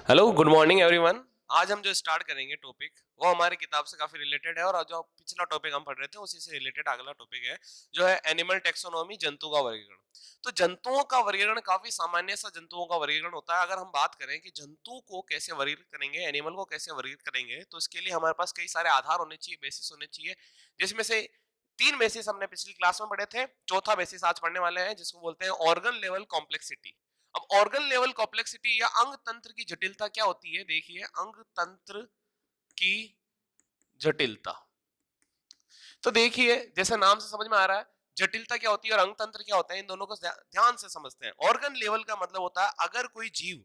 Hello good morning everyone. आज हम जो स्टार्ट करेंगे टॉपिक वो हमारी किताब से काफी रिलेटेड है और जो पिछला टॉपिक हम पढ़ रहे थे उसी से रिलेटेड अगला टॉपिक है जो है एनिमल टेक्सोनॉमी, जंतु का वर्गीकरण। तो जंतुओं का वर्गीकरण काफी सामान्य सा जंतुओं का वर्गीकरण होता है। अगर हम बात करें कि जंतु को कैसे वर्गीकृत करेंगे, एनिमल को कैसे वर्गीकृत करेंगे, तो इसके लिए हमारे पास कई सारे आधार होने चाहिए, बेसिस होने चाहिए, जिसमें से तीन बेसिस हमने पिछली क्लास में पढ़े थे। चौथा बेसिस आज पढ़ने वाले हैं जिसको बोलते हैं ऑर्गन लेवल कॉम्प्लेक्सिटी। अब ऑर्गन लेवल कॉम्प्लेक्सिटी या अंग तंत्र की जटिलता क्या होती है, देखिए अंग तंत्र की जटिलता। तो देखिए जैसे नाम से समझ में आ रहा है जटिलता क्या होती है और अंग तंत्र क्या होता है, इन दोनों को ध्यान से समझते हैं। ऑर्गन लेवल का मतलब होता है अगर कोई जीव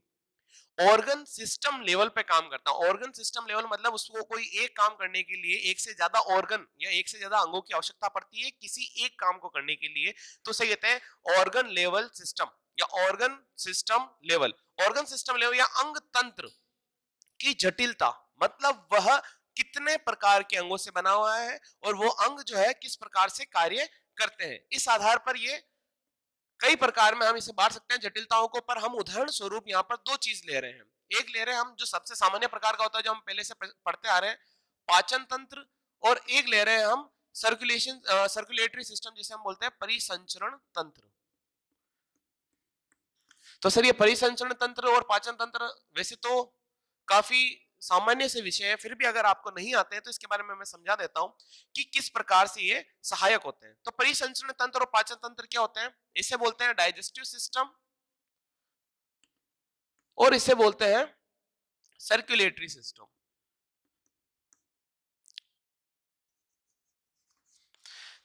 ऑर्गन सिस्टम लेवल पे काम करता है। ऑर्गन सिस्टम लेवल मतलब उसको कोई एक काम करने के लिए एक से ज्यादा ऑर्गन या एक से ज्यादा अंगों की आवश्यकता पड़ती है किसी एक काम को करने के लिए, तो उसे कहते हैं ऑर्गन लेवल सिस्टम या organ system level. Organ system level या अंग तंत्र की जटिलता मतलब वह कितने प्रकार के अंगों से बना हुआ है और वो अंग जो है किस प्रकार से कार्य करते हैं। इस आधार पर ये कई प्रकार में हम इसे बांट सकते हैं जटिलताओं को, पर हम उदाहरण स्वरूप यहाँ पर दो चीज ले रहे हैं। एक ले रहे हैं हम जो सबसे सामान्य प्रकार का होता है जो हम पहले से पढ़ते आ रहे हैं, पाचन तंत्र, और एक ले रहे हैं हम सर्कुलेटरी सिस्टम जिसे हम बोलते हैं परिसंचरण तंत्र। तो सर ये परिसंचरण तंत्र और पाचन तंत्र वैसे तो काफी सामान्य से विषय है, फिर भी अगर आपको नहीं आते हैं तो इसके बारे में मैं समझा देता हूं कि किस प्रकार से ये सहायक होते हैं। तो परिसंचरण तंत्र और पाचन तंत्र क्या होते हैं, इसे बोलते हैं डाइजेस्टिव सिस्टम और इसे बोलते हैं सर्कुलेटरी सिस्टम।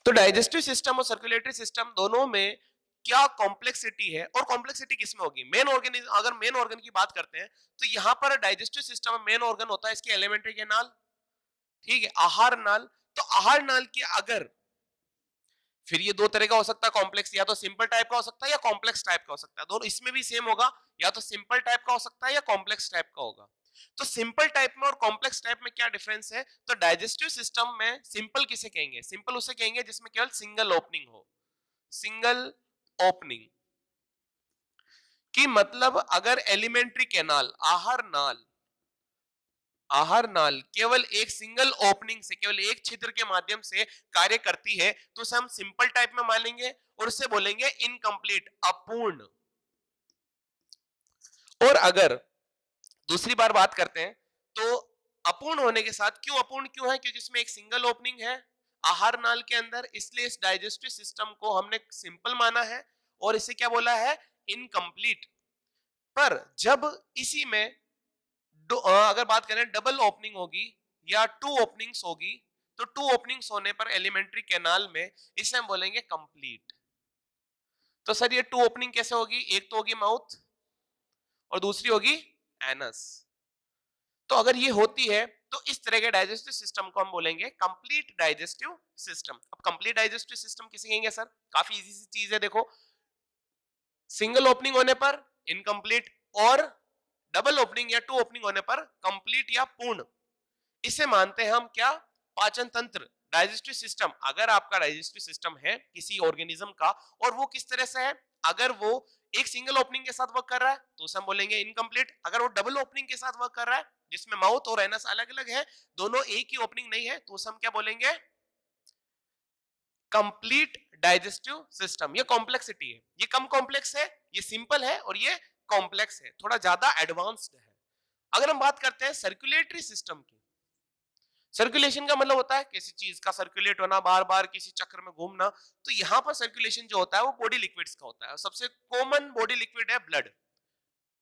तो डाइजेस्टिव सिस्टम और सर्कुलेटरी सिस्टम दोनों में क्या कॉम्प्लेक्सिटी है और कॉम्प्लेक्सिटी किसमें होगी। मेन ऑर्गेनिज्म, अगर मेन ऑर्गन की बात करते हैं तो यहां पर डाइजेस्टिव सिस्टम में मेन ऑर्गन होता है इसके एलिमेंट्री कैनाल, ठीक है, आहार नाल। तो आहार नाल की अगर, फिर ये दो तरह का हो सकता है कॉम्प्लेक्स, या तो सिंपल टाइप का हो सकता है या कॉम्प्लेक्स टाइप का हो सकता है। दोनों इसमें भी सेम होगा, या तो सिंपल टाइप का हो सकता है या कॉम्प्लेक्स टाइप का होगा। तो सिंपल टाइप में और कॉम्प्लेक्स टाइप में क्या डिफरेंस है, तो डाइजेस्टिव सिस्टम में सिंपल किसे कहेंगे, सिंपल उसे कहेंगे जिसमें केवल सिंगल ओपनिंग हो। सिंगल ओपनिंग की मतलब अगर एलिमेंट्री कैनाल, आहार नाल केवल एक सिंगल ओपनिंग से, केवल एक छिद्र के माध्यम से कार्य करती है तो उसे हम सिंपल टाइप में मानेंगे और उसे बोलेंगे इनकम्प्लीट, अपूर्ण। और अगर दूसरी बार बात करते हैं तो अपूर्ण होने के साथ, क्यों अपूर्ण क्यों है, क्योंकि इसमें एक सिंगल ओपनिंग है आहार नाल के अंदर, इसलिए इस डाइजेस्टिव सिस्टम को हमने सिंपल माना है और इसे क्या बोला है, इनकम्प्लीट। पर जब इसी में अगर बात करें डबल ओपनिंग होगी या टू ओपनिंग्स होगी, तो टू ओपनिंग्स होने पर एलिमेंट्री कैनाल में इसे हम बोलेंगे कंप्लीट। तो सर ये टू ओपनिंग कैसे होगी, एक तो होगी माउथ और दूसरी होगी एनस। तो अगर ये होती है तो इस तरह के डाइजेस्टिव सिस्टम को हम बोलेंगे कंप्लीट डाइजेस्टिव सिस्टम। अब कंप्लीट डाइजेस्टिव सिस्टम किसे कहेंगे सर, काफी इजी सी चीज है, देखो सिंगल ओपनिंग होने पर इनकम्प्लीट और डबल ओपनिंग या टू ओपनिंग होने पर कंप्लीट या पूर्ण। इसे मानते हैं हम क्या, पाचन तंत्र, डाइजेस्टिव सिस्टम। अगर आपका डाइजेस्टिव सिस्टम है किसी ऑर्गेनिज्म का और वो किस तरह से है, अगर वो एक सिंगल ओपनिंग के साथ वर्क कर रहा है तो उसे हम बोलेंगे इनकम्प्लीट। अगर वो डबल ओपनिंग के साथ वर्क कर रहा है जिसमें माउथ और एनस अलग अलग है, दोनों एक ही ओपनिंग नहीं है, तो उसे हम क्या बोलेंगे, कंप्लीट डाइजेस्टिव सिस्टम। ये कॉम्प्लेक्सिटी है, ये कम कॉम्प्लेक्स है, ये सिंपल है और ये कॉम्प्लेक्स है, थोड़ा ज्यादा एडवांस्ड है। अगर हम बात करते हैं सर्कुलेटरी सिस्टम की, सर्कुलेशन का मतलब होता है किसी चीज का सर्कुलेट होना, बार बार किसी चक्र में घूमना। तो यहां पर सर्कुलेशन जो होता है वो बॉडी लिक्विड्स का होता है। सबसे कॉमन बॉडी लिक्विड है ब्लड।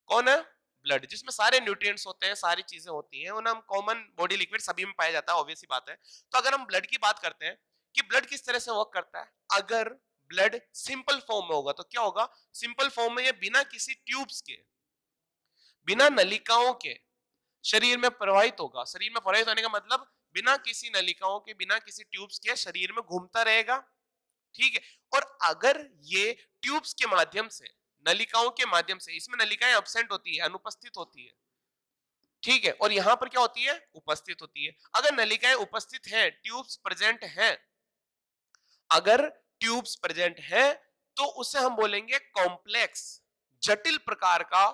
कौन है, ब्लड, जिसमें सारे न्यूट्रिएंट्स होते हैं, सारी चीजें होती हैं, उन्हें हम कॉमन बॉडी लिक्विड सभी में पाया जाता है, ऑब्वियस सी बात है। तो अगर हम ब्लड की बात करते हैं कि ब्लड किस तरह से वर्क करता है, अगर ब्लड सिंपल फॉर्म में होगा तो क्या होगा, सिंपल फॉर्म में ये बिना किसी ट्यूब्स के, बिना नलिकाओं के शरीर में प्रवाहित होगा। शरीर में प्रवाहित होने का मतलब बिना किसी नलिकाओं के, बिना किसी ट्यूब्स के शरीर में घूमता रहेगा, ठीक है। और अगर ये ट्यूब्स के माध्यम से, नलिकाओं के माध्यम से, इसमें नलिकाएं अब्सेंट होती है, अनुपस्थित होती है, ठीक है, और यहां पर क्या होती है, उपस्थित होती है। अगर नलिकाएं उपस्थित हैं, ट्यूब्स प्रेजेंट हैं, अगर ट्यूब्स प्रेजेंट हैं तो उसे हम बोलेंगे कॉम्प्लेक्स, जटिल प्रकार का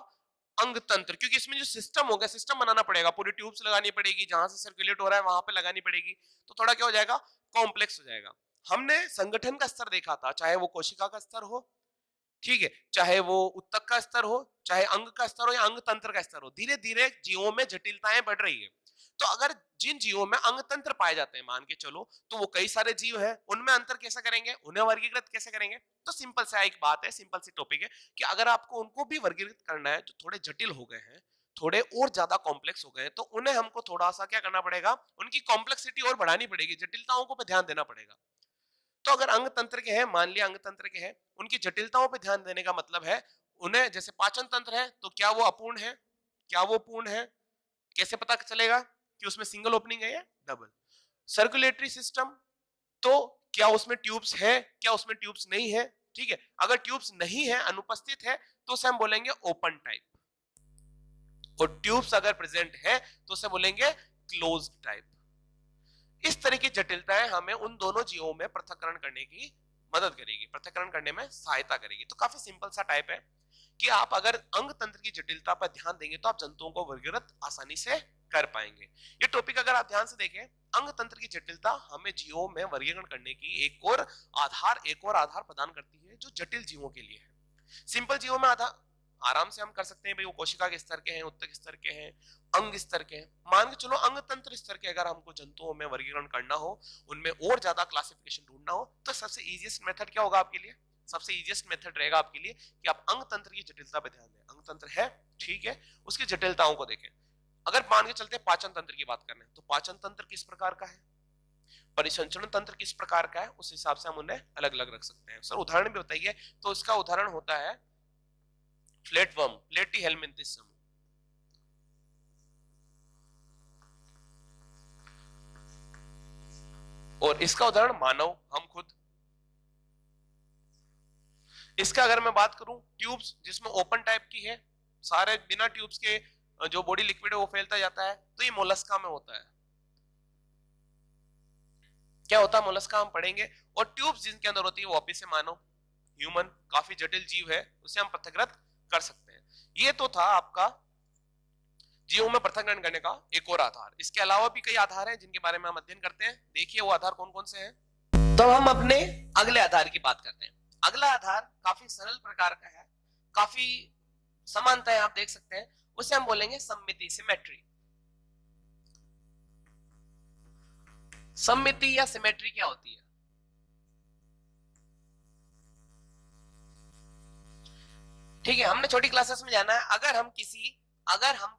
अंग तंत्र, क्योंकि इसमें जो सिस्टम होगा, सिस्टम बनाना पड़ेगा, पूरी ट्यूब्स लगानी पड़ेगी, जहां से सर्कुलेट हो रहा है वहां पे लगानी पड़ेगी, तो थोड़ा क्या हो जाएगा, कॉम्प्लेक्स हो जाएगा। हमने संगठन का स्तर देखा था, चाहे वो कोशिका का स्तर हो, ठीक है, चाहे वो उत्तक का स्तर हो, चाहे अंग का स्तर हो या अंग तंत्र का स्तर हो, धीरे धीरे जीवों में जटिलताएं बढ़ रही है। तो अगर जिन जीवों में अंग तंत्र पाए जाते हैं, मान के चलो, तो वो कई सारे जीव हैं, उनमें अंतर कैसे करेंगे, उन्हें वर्गीकृत कैसे करेंगे? तो सिंपल सा एक बात है, सिंपल सी टॉपिक है कि अगर आपको उनको भी वर्गीकृत करना है जो थोड़े जटिल हो गए हैं, थोड़े और ज्यादा कॉम्प्लेक्स हो गए हैं, तो उन्हें हमको थोड़ा सा क्या करना पड़ेगा, उनकी कॉम्प्लेक्सिटी और बढ़ानी पड़ेगी, जटिलताओं को पे ध्यान देना पड़ेगा। तो अगर अंग तंत्र के हैं, मान लिया अंग तंत्र के हैं, उनकी जटिलताओं पे ध्यान देने का मतलब है, उन्हें जैसे पाचन तंत्र है, तो क्या वो अपूर्ण है, क्या वो पूर्ण है, कैसे पता चलेगा कि उसमें सिंगल ओपनिंग है या डबल? सर्कुलेटरी सिस्टम, तो क्या उसमें ट्यूब्स है, क्या उसमें ट्यूब्स नहीं है, ठीक है, अगर ट्यूब्स नहीं है, अनुपस्थित है, तो उसे हम बोलेंगे ओपन टाइप, और ट्यूब्स अगर प्रेजेंट है तो उसे बोलेंगे क्लोज्ड टाइप। इस तरह की जटिलताएं हमें उन दोनों जीवों में पृथक्करण करने की मदद करेगी, पृथक्करण करने में सहायता करेगी। तो काफी सिंपल सा टाइप है कि आप अगर अंग तंत्र की जटिलता पर ध्यान देंगे तो आप जंतुओं को वर्गीकृत आसानी से कर पाएंगे। ये टॉपिक अगर आप ध्यान से देखें, अंग तंत्र की जटिलता हमें जीवों में वर्गीकरण करने की एक और आधार प्रदान करती है जो जटिल जीवों के लिए है। सिंपल जीवों में आधार आराम से हम कर सकते हैं, भाई वो कोशिका के स्तर के हैं, उत्तक स्तर के हैं, अंग स्तर के हैं। मान के चलो अंग तंत्र स्तर के अगर हमको जंतुओं में वर्गीकरण करना हो, उनमें और ज्यादा क्लासिफिकेशन ढूंढना हो, तो सबसे इजीएस्ट मेथड क्या होगा आपके लिए? सबसे इजीएस्ट मेथड रहेगा आपके लिए कि आप अंग तंत्र की जटिलता पे ध्यान दें। अंग तंत्र है, ठीक है, उसकी जटिलताओं को देखें। अगर मान के चलते पाचन तंत्र की बात करने, तो पाचन तंत्र किस प्रकार का है, परिसंचरण तंत्र किस प्रकार का है, उस हिसाब से हम उन्हें अलग अलग रख सकते हैं। सर उदाहरण भी बताइए। तो इसका उदाहरण होता है फ्लैटवर्म, प्लेटीहेल्मिन्थिस समूह। और इसका उदाहरण मानव, हम खुद। इसका अगर मैं बात करूं, ट्यूब्स जिसमें ओपन टाइप की है, सारे बिना ट्यूब्स के जो बॉडी लिक्विड है वो फैलता जाता है, तो ये मोलस्का में होता है। क्या होता है मोलस्का, हम पढ़ेंगे। और ट्यूब्स जिनके अंदर होती है वो वापिस से मानव, ह्यूमन, काफी जटिल जीव है, उसे हम पृथक्कृत कर सकते हैं। ये तो था आपका जीवों में पृथक्करण करने का एक और आधार। इसके अलावा भी कई आधार हैं जिनके बारे में हम अध्ययन करते हैं। देखिए वो आधार कौन कौन से हैं। तो हम अपने अगले आधार की बात करते हैं। अगला आधार काफी सरल प्रकार का है, काफी समानता है, आप देख सकते हैं। उसे हम बोलेंगे सममिति, सिमेट्री। सममिति या सिमेट्री क्या होती है? ठीक है, हमने छोटी क्लासेस में जाना है। अगर हम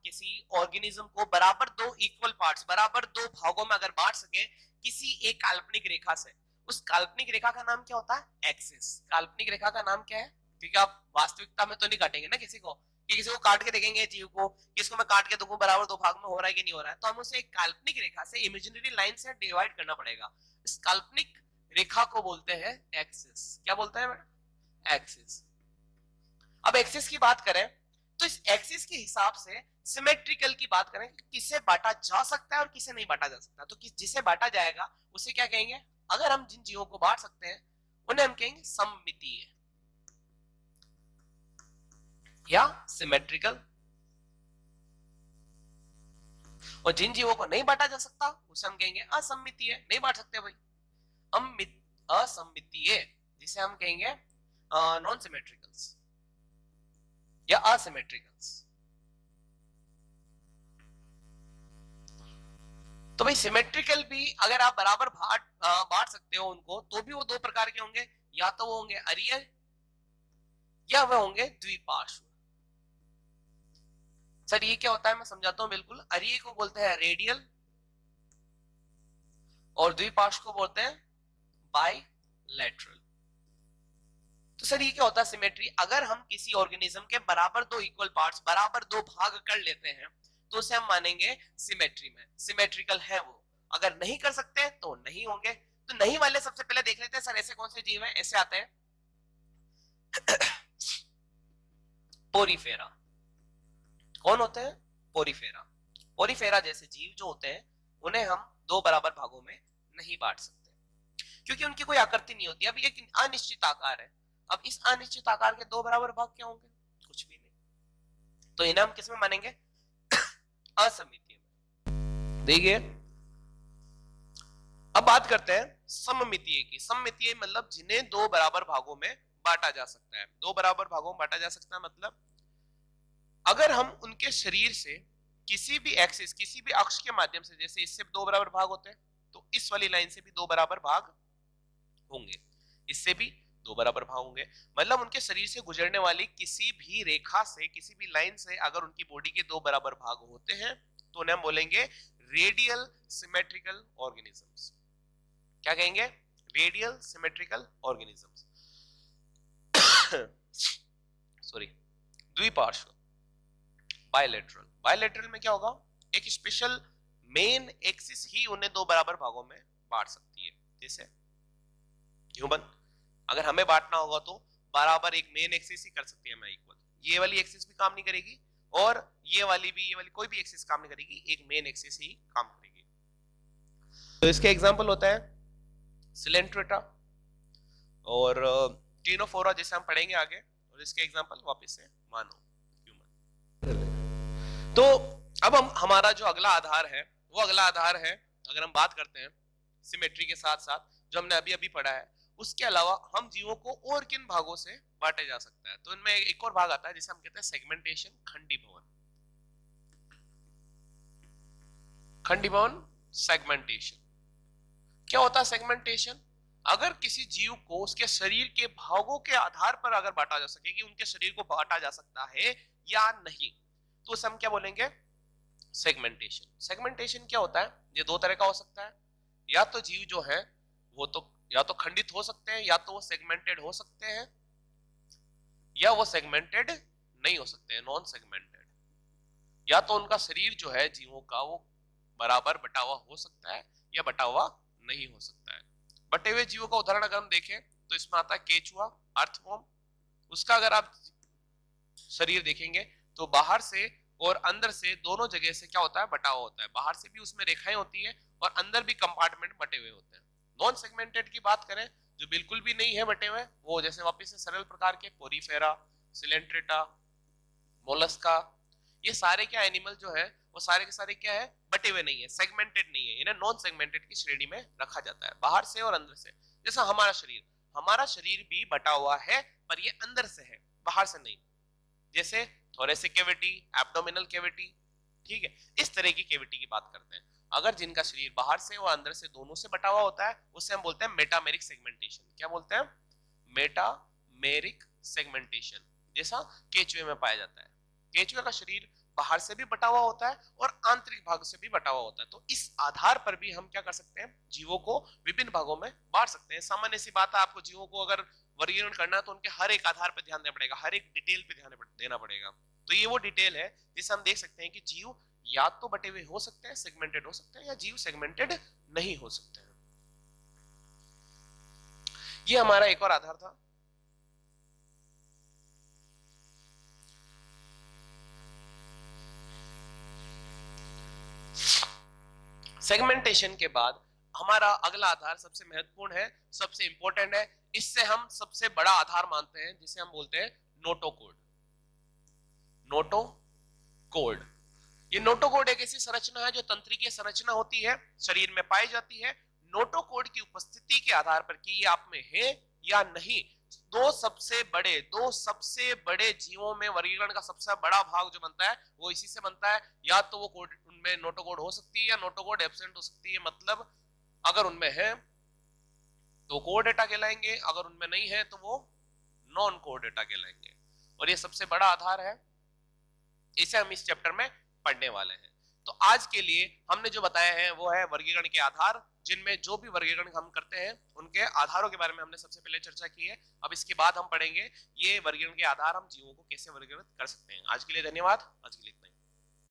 किसी ऑर्गेनिज्म को बराबर दो इक्वल पार्ट्स, बराबर दो भागों में अगर बांट सके किसी एक काल्पनिक रेखा से, उस काल्पनिक रेखा का नाम क्या होता है? एक्सिस। काल्पनिक रेखा का नाम क्या है? क्योंकि आप वास्तविकता में तो नहीं काटेंगे ना किसी को, कि किसी को काट के देखेंगे जीव को, किसको मैं काट के देखूं बराबर दो भाग में हो रहा है कि नहीं हो रहा है, तो हम उसे एक काल्पनिक रेखा से, इमेजिनरी लाइन से डिवाइड करना पड़ेगा। इस काल्पनिक रेखा को बोलते हैं एक्सिस। क्या बोलते हैं? एक्सिस। अब एक्सिस की बात करें तो इस एक्सिस के हिसाब से सिमेट्रिकल की बात करें कि किसे बांटा जा सकता है और किसे नहीं बांटा जा सकता। तो जिसे बांटा जाएगा उसे क्या कहेंगे? अगर हम जिन जीवों को बांट सकते हैं उन्हें हम कहेंगे सममितीय या सिमेट्रिकल, और जिन जीवों को नहीं बांटा जा सकता उसे हम कहेंगे असम्मितीय। नहीं बांट सकते भाई, असम्मितीय, जिसे हम कहेंगे नॉन सिमेट्रिकल्स या असिमेट्रिकल्स। तो भाई सिमेट्रिकल भी अगर आप बराबर बांट सकते हो उनको, तो भी वो दो प्रकार के होंगे, या तो वो होंगे अरीय या वह होंगे द्विपार्श्व। सर ये क्या होता है, मैं समझाता हूं बिल्कुल। अरीय को बोलते हैं रेडियल और द्विपार्श्व को बोलते हैं बाइलेटरल। तो सर ये क्या होता है सिमेट्री? अगर हम किसी ऑर्गेनिज्म के बराबर दो इक्वल पार्ट्स, बराबर दो भाग कर लेते हैं तो उसे हम मानेंगे सिमेट्री में, सिमेट्रिकल है वो। अगर नहीं कर सकते तो नहीं होंगे। तो नहीं वाले सबसे पहले देख लेते हैं सर ऐसे कौन से जीव हैं। ऐसे आते हैं पोरीफेरा। कौन होते हैं? पोरीफेरा। पोरीफेरा जैसे जीव जो होते हैं उन्हें हम दो बराबर भागों में नहीं बांट सकते क्योंकि उनकी कोई आकृति नहीं होती। अब ये एक अनिश्चित आकार है। अब इस अनिश्चित आकार के दो बराबर भाग क्या होंगे? कुछ भी नहीं। तो इन्हें हम किसमें मानेंगे? असमितीय में। देखिए अब बात करते हैं सममितीय की। सममितीय मतलब जिन्हें दो बराबर भागों में बांटा जा सकता है। दो बराबर भागों में बांटा जा सकता है मतलब अगर हम उनके शरीर से किसी भी एक्सिस, किसी भी अक्ष के माध्यम से, जैसे इससे दो बराबर भाग होते हैं तो इस वाली लाइन से भी दो बराबर भाग होंगे, इससे भी दो बराबर भाग होंगे। मतलब उनके शरीर से गुजरने वाली किसी भी रेखा से, किसी भी लाइन से अगर उनकी बॉडी के दो बराबर भाग होते हैं तो उन्हें हम बोलेंगे रेडियल सिमेट्रिकल ऑर्गेनिजम्स। क्या कहेंगे? Radial symmetrical organisms. सॉरी, द्विपार्श्व, बायलैटरल। बायलैटरल में क्या होगा? एक स्पेशल मेन एक्सिस ही उन्हें दो बराबर भागों में बांट सकती है। जैसे ह्यूमन, अगर हमें बांटना होगा तो बराबर एक मेन एक्सिस ही कर सकती है हमें इक्वल। ये वाली एक्सिस भी काम नहीं करेगी और ये वाली भी, ये वाली कोई भी एक्सिस काम नहीं करेगी, एक मेन एक्सिस ही काम करेगी। तो इसके एग्जांपल होता है सिलेंट्रेटा और टीनोफोरा, जैसे हम पढ़ेंगे आगे। और इसके एग्जांपल वापस से मानव, ह्यूमन। तो अब हम हमारा जो अगला आधार है वो अगला आधार है, अगर हम बात करते हैं सिमेट्री के साथ साथ जो हमने अभी अभी पढ़ा है, उसके अलावा हम जीवों को और किन भागों से बांटे जा सकता है? तो इनमें एक और भाग आता है जिसे हम कहते हैं सेगमेंटेशन, खंडीभवन। खंडीभवन, सेगमेंटेशन। क्या होता है सेगमेंटेशन? अगर किसी जीव को उसके शरीर के भागों के आधार पर अगर बांटा जा सके कि उनके शरीर को बांटा जा सकता है या नहीं, तो उसे हम क्या बोलेंगे? सेगमेंटेशन। सेगमेंटेशन क्या होता है? ये दो तरह का हो सकता है। या तो जीव जो है वो तो या तो खंडित हो सकते हैं, या तो वो सेगमेंटेड हो सकते हैं, या वो सेगमेंटेड नहीं हो सकते हैं, नॉन सेगमेंटेड। या तो उनका शरीर जो है जीवों का वो बराबर बटा हुआ हो सकता है या बटा हुआ नहीं हो सकता है। बटे हुए जीवों का उदाहरण अगर हम देखें तो इसमें आता है केचुआ, अर्थवॉर्म। उसका अगर आप शरीर देखेंगे तो बाहर से और अंदर से दोनों जगह से क्या होता है? बटा हुआ होता है। बाहर से भी उसमें रेखाएं होती है और अंदर भी कंपार्टमेंट बटे हुए होते हैं। नॉन सेगमेंटेड की बात करें, जो बिल्कुल भी नहीं है बटे हुए, वो जैसे वापस से सरल प्रकार के पोरीफेरा, सिलेंट्रेटा, मोलस्का, ये सारे क्या एनिमल जो है वो सारे के सारे क्या है? बटे हुए नहीं है, सेगमेंटेड नहीं है। इन्हें नॉन सेगमेंटेड की श्रेणी में रखा जाता है, बाहर से और अंदर से। जैसा हमारा शरीर भी बटा हुआ है पर ये अंदर से है, बाहर से नहीं। जैसे थोरेसिक कैविटी, एब्डोमिनल कैविटी, ठीक है, इस तरह की कैविटी की बात करते हैं। अगर जिनका शरीर बाहर से और अंदर से दोनों से बटा हुआ होता है उसे हम बोलते हैं मेटामेरिक सेगमेंटेशन। क्या बोलते हैं? Metameric segmentation. जैसा केचुए में पाया जाता है। केचुए का शरीर बाहर से भी बटा हुआ होता है और आंतरिक भाग से भी बटा हुआ होता है। तो इस आधार पर भी हम क्या कर सकते हैं? जीवों को विभिन्न भागों में बांट सकते हैं। सामान्य सी बात है, आपको जीवों को अगर वर्गीकरण करना है तो उनके हर एक आधार पर ध्यान देना पड़ेगा, हर एक डिटेल पे ध्यान देना पड़ेगा। तो ये वो डिटेल है जिसे हम देख सकते हैं कि जीव या तो बटे हुए हो सकते हैं, सेगमेंटेड हो सकते हैं, या जीव सेगमेंटेड नहीं हो सकते हैं। ये हमारा एक और आधार था। सेगमेंटेशन के बाद हमारा अगला आधार सबसे महत्वपूर्ण है, सबसे इंपॉर्टेंट है। इससे हम सबसे बड़ा आधार मानते हैं, जिसे हम बोलते हैं नोटोकोड। नोटोकोड, ये नोटोकोड एक ऐसी संरचना है जो तंत्रिकीय संरचना होती है, शरीर में पाई जाती है। नोटोकोड की उपस्थिति के आधार पर कि ये आप में है या नहीं, दो सबसे बड़े जीवों में वर्गीकरण का सबसे बड़ा भाग जो बनता है वो इसी से बनता है। या तो वो कोड उनमें नोटोकोड हो सकती है या नोटोकोड एब्सेंट हो सकती है। मतलब अगर उनमें है तो कोड डेटा कहलाएंगे, अगर उनमें नहीं है तो वो नॉन कोड डेटा कहलाएंगे। और ये सबसे बड़ा आधार है, इसे हम इस चैप्टर में पढ़ने वाले हैं। तो आज के लिए हमने जो बताया है वो है वर्गीकरण के आधार, जिनमें जो भी वर्गीकरण हम करते हैं उनके आधारों के बारे में हमने सबसे पहले चर्चा की है। अब इसके बाद हम पढ़ेंगे ये वर्गीकरण के आधार हम जीवों को कैसे वर्गीकृत कर सकते हैं। आज के लिए धन्यवाद, आज के लिए इतना ही।